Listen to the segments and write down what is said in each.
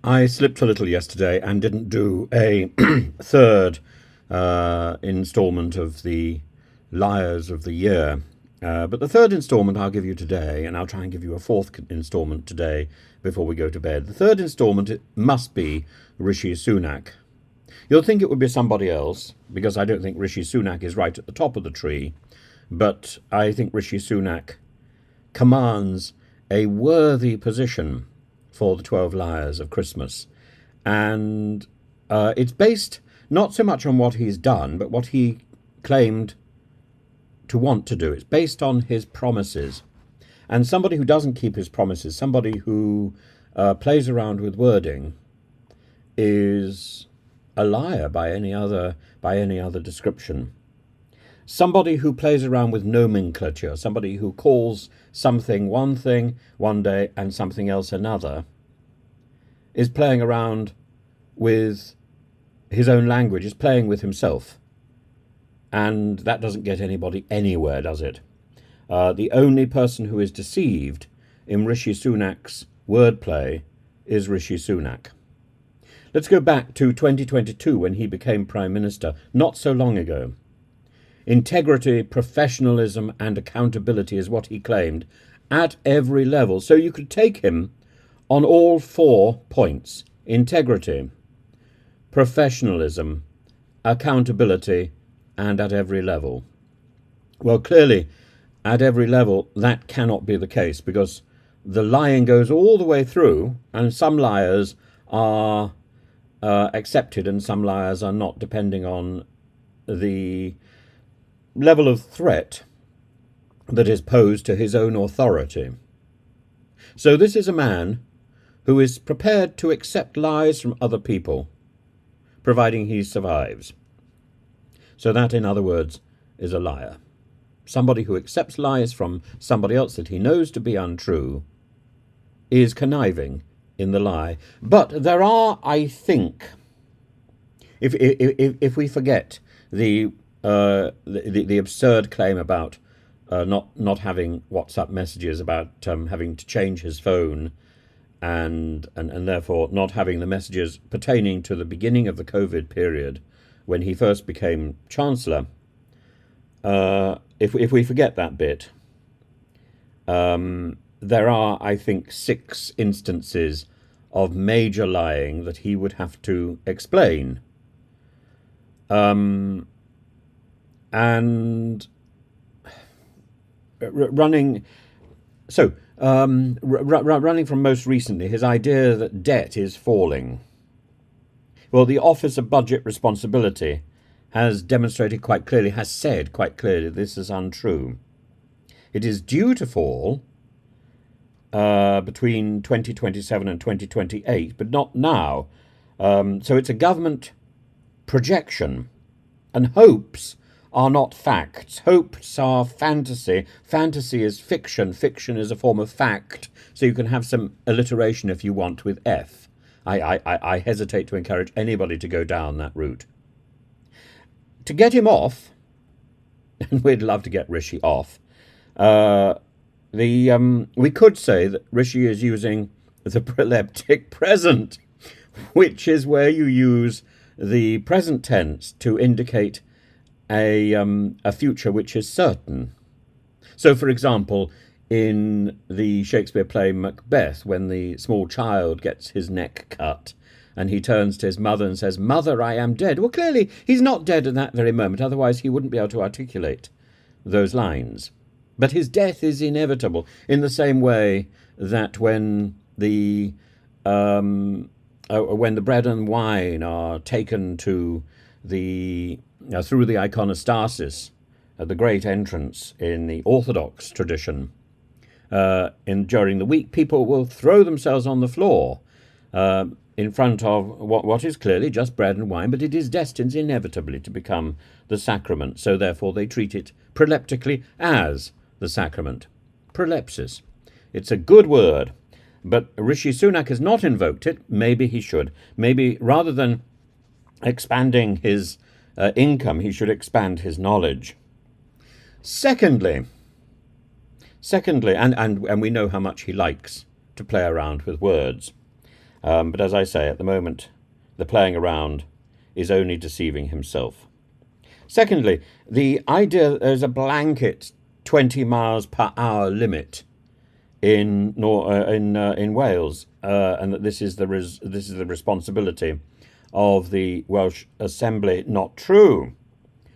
I slipped a little yesterday and didn't do a third instalment of the Liars of the Year. But the third instalment I'll give you today, and I'll try and give you a fourth instalment today before we go to bed. The third instalment it must be Rishi Sunak. You'll think it would be somebody else, because I don't think Rishi Sunak is right at the top of the tree, but I think Rishi Sunak commands a worthy position for the 12 Liars of Christmas. And it's based not so much on what he's done, but what he claimed to want to do. It's based on his promises. And somebody who doesn't keep his promises, somebody who plays around with wording, is a liar by any other description. Somebody who plays around with nomenclature, somebody who calls something one day and something else another, is playing around with his own language, is playing with himself. And that doesn't get anybody anywhere, does it? The only person who is deceived in Rishi Sunak's wordplay is Rishi Sunak. Let's go back to 2022 when he became Prime Minister, not so long ago. Integrity, professionalism, and accountability is what he claimed at every level. So you could take him on all 4 points: integrity, professionalism, accountability, and at every level. Well, clearly, at every level, that cannot be the case, because the lying goes all the way through, and some liars are accepted and some liars are not, depending on the level of threat that is posed to his own authority. So this is a man who is prepared to accept lies from other people, providing he survives. So that, in other words, is a liar. Somebody who accepts lies from somebody else that he knows to be untrue is conniving in the lie. But there are, I think, if we forget the absurd claim about not having WhatsApp messages, about having to change his phone, and therefore not having the messages pertaining to the beginning of the COVID period when he first became Chancellor. If we forget that bit, there are, I think, 6 instances of major lying that he would have to explain. And running from most recently, his idea that debt is falling. Well, the Office of Budget Responsibility has demonstrated quite clearly, has said quite clearly, this is untrue. It is due to fall between 2027 and 2028, but not now. So it's a government projection, and hopes are not facts. Hopes are fantasy. Fantasy is fiction. Fiction is a form of fact. So you can have some alliteration if you want with F. I hesitate to encourage anybody to go down that route. To get him off, and we'd love to get Rishi off, we could say that Rishi is using the proleptic present, which is where you use the present tense to indicate a future which is certain. So, for example, in the Shakespeare play Macbeth, when the small child gets his neck cut and he turns to his mother and says, "Mother, I am dead." Well, clearly he's not dead in that very moment, otherwise he wouldn't be able to articulate those lines. But his death is inevitable, in the same way that when the bread and wine are taken to the through the iconostasis at the great entrance in the Orthodox tradition, during the week, people will throw themselves on the floor in front of what is clearly just bread and wine, but it is destined inevitably to become the sacrament. So therefore they treat it proleptically as the sacrament. Prolepsis. It's a good word, but Rishi Sunak has not invoked it. Maybe he should. Maybe rather than expanding his income, he should expand his knowledge. Secondly, and we know how much he likes to play around with words. But as I say, at the moment, the playing around is only deceiving himself. Secondly, the idea there's a blanket 20 miles per hour limit in Wales, and that this is the responsibility of the Welsh Assembly. Not true.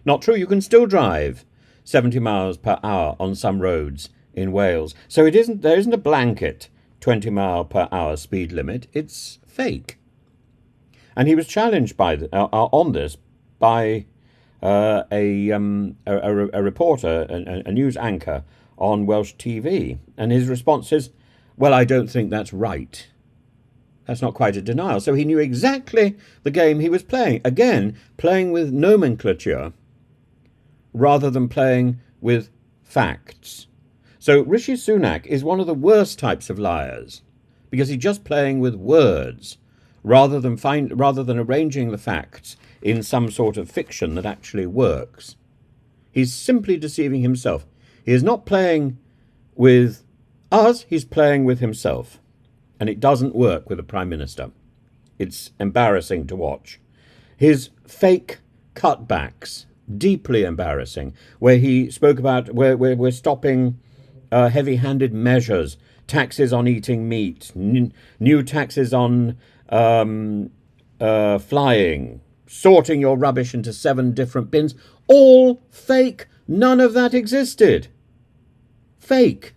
Not true. You can still drive 70 miles per hour on some roads in Wales. So there isn't a blanket 20-mile per hour speed limit. It's fake. And he was challenged on this by a reporter, a news anchor on Welsh TV, and his response is, "Well, I don't think that's right." That's not quite a denial. So he knew exactly the game he was playing. Again, playing with nomenclature rather than playing with facts. So Rishi Sunak is one of the worst types of liars because he's just playing with words rather than arranging the facts in some sort of fiction that actually works. He's simply deceiving himself. He is not playing with us, he's playing with himself. And it doesn't work with a prime minister. It's embarrassing to watch. His fake cutbacks, deeply embarrassing, where he spoke about where we're stopping heavy-handed measures, taxes on eating meat, new taxes on flying, sorting your rubbish into 7 different bins, all fake. None of that existed. Fake.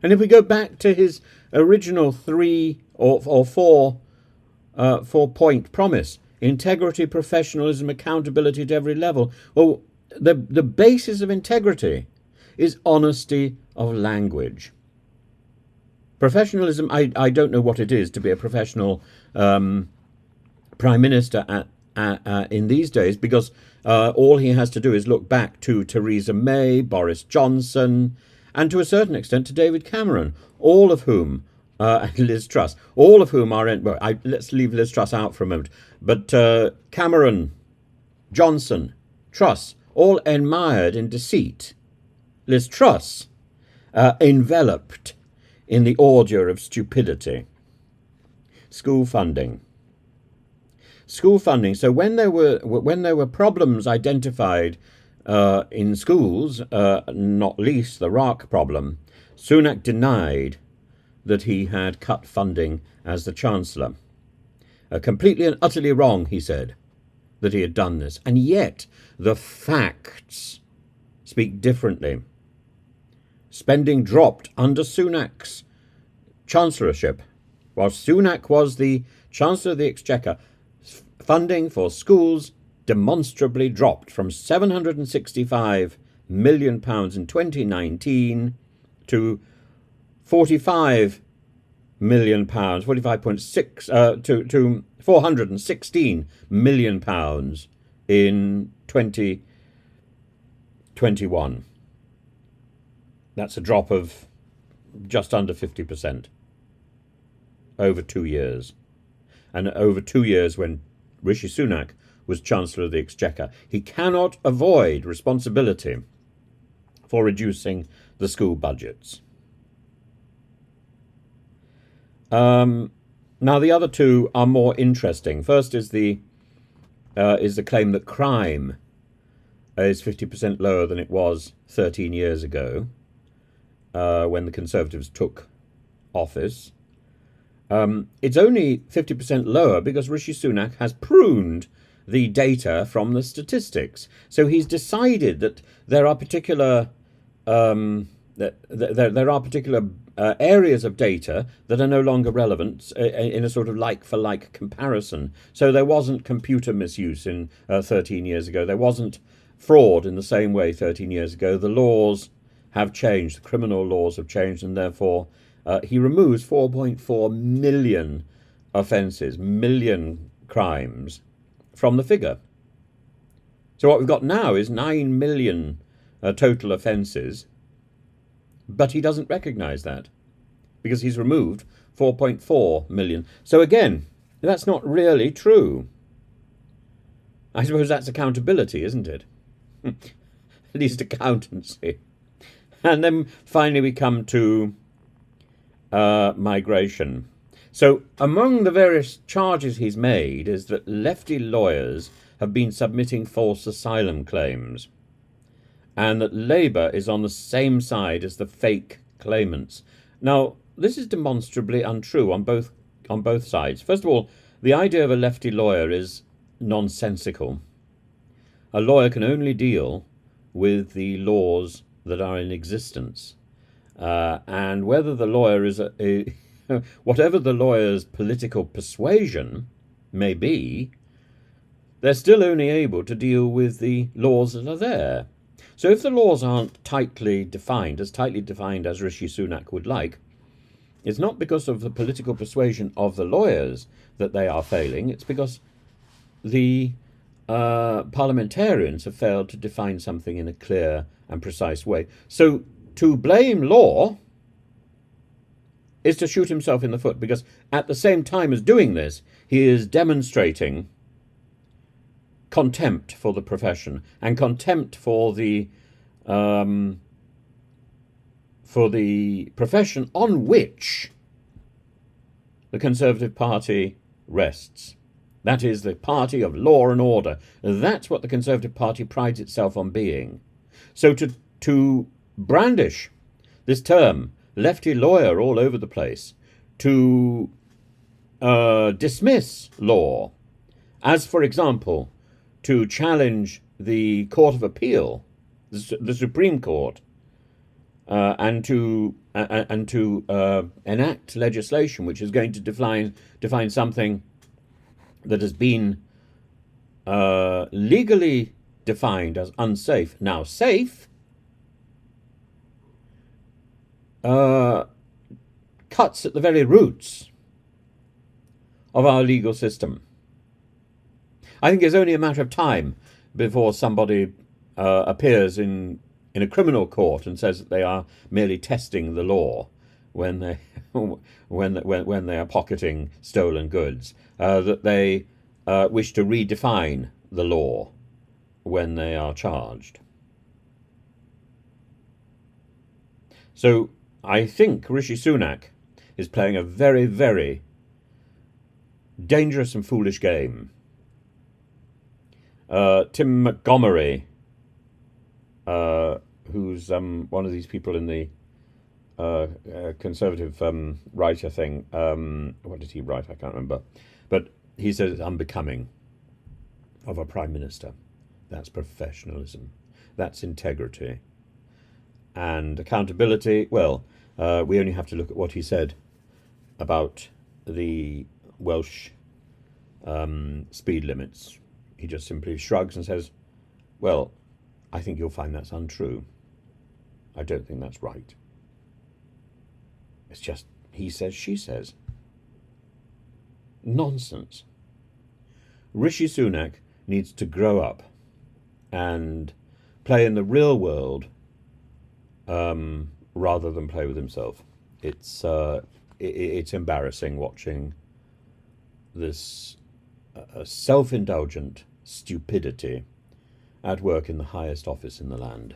And if we go back to his original 3 or 4-point promise, integrity, professionalism, accountability at every level, well, the basis of integrity is honesty of language. Professionalism, I don't know what it is to be a professional prime minister in these days, because all he has to do is look back to Theresa May, Boris Johnson, and to a certain extent to David Cameron, all of whom, and Liz Truss, all of whom are in, let's leave Liz Truss out for a moment, but Cameron, Johnson, Truss, all admired in deceit. Liz Truss, enveloped in the ordure of stupidity. School funding. So when there were problems identified in schools, not least the RARC problem, Sunak denied that he had cut funding as the Chancellor. Completely and utterly wrong, he said, that he had done this. And yet the facts speak differently. Spending dropped under Sunak's chancellorship. While Sunak was the Chancellor of the Exchequer, funding for schools demonstrably dropped from £765 million in 2019 to £45 million, 45.6 to £416 million in 2021. That's a drop of just under 50% over 2 years. And over 2 years when Rishi Sunak was Chancellor of the Exchequer. He cannot avoid responsibility for reducing the school budgets. Now the other two are more interesting. First is the claim that crime is 50% lower than it was 13 years ago, when the Conservatives took office. It's only 50% lower because Rishi Sunak has pruned the data from the statistics. So he's decided that there are particular areas of data that are no longer relevant in a sort of like-for-like comparison. So there wasn't computer misuse in 13 years ago. There wasn't fraud in the same way 13 years ago. The laws have changed. The criminal laws have changed, and therefore he removes 4.4 million offences, million crimes, from the figure. So what we've got now is 9 million total offences, but he doesn't recognise that because he's removed 4.4 million. So again, that's not really true. I suppose that's accountability, isn't it? At least accountancy. And then finally we come to migration. So, among the various charges he's made is that lefty lawyers have been submitting false asylum claims, and that Labour is on the same side as the fake claimants. Now, this is demonstrably untrue on both sides. First of all, the idea of a lefty lawyer is nonsensical. A lawyer can only deal with the laws that are in existence, and whether the lawyer is whatever the lawyer's political persuasion may be, they're still only able to deal with the laws that are there. So if the laws aren't tightly defined as Rishi Sunak would like, it's not because of the political persuasion of the lawyers that they are failing. It's because the parliamentarians have failed to define something in a clear and precise way. So to blame law is to shoot himself in the foot, because at the same time as doing this, he is demonstrating contempt for the profession and contempt for the profession on which the Conservative Party rests. That is the party of law and order. That's what the Conservative Party prides itself on being. So to brandish this term, lefty lawyer, all over the place, to dismiss law, as, for example, to challenge the Court of Appeal, the Supreme Court, and to enact legislation which is going to define something that has been legally defined as unsafe, now safe, cuts at the very roots of our legal system. I think it's only a matter of time before somebody appears in a criminal court and says that they are merely testing the law when they when they are pocketing stolen goods, that they wish to redefine the law when they are charged. So I think Rishi Sunak is playing a very, very dangerous and foolish game. Tim Montgomery, who's one of these people in the conservative writer thing, what did he write? I can't remember. But he says it's unbecoming of a prime minister. That's professionalism. That's integrity. And accountability, well, we only have to look at what he said about the Welsh speed limits. He just simply shrugs and says, well, I think you'll find that's untrue. I don't think that's right. It's just he says, she says. Nonsense. Rishi Sunak needs to grow up and play in the real world rather than play with himself. It's embarrassing watching this self-indulgent stupidity at work in the highest office in the land.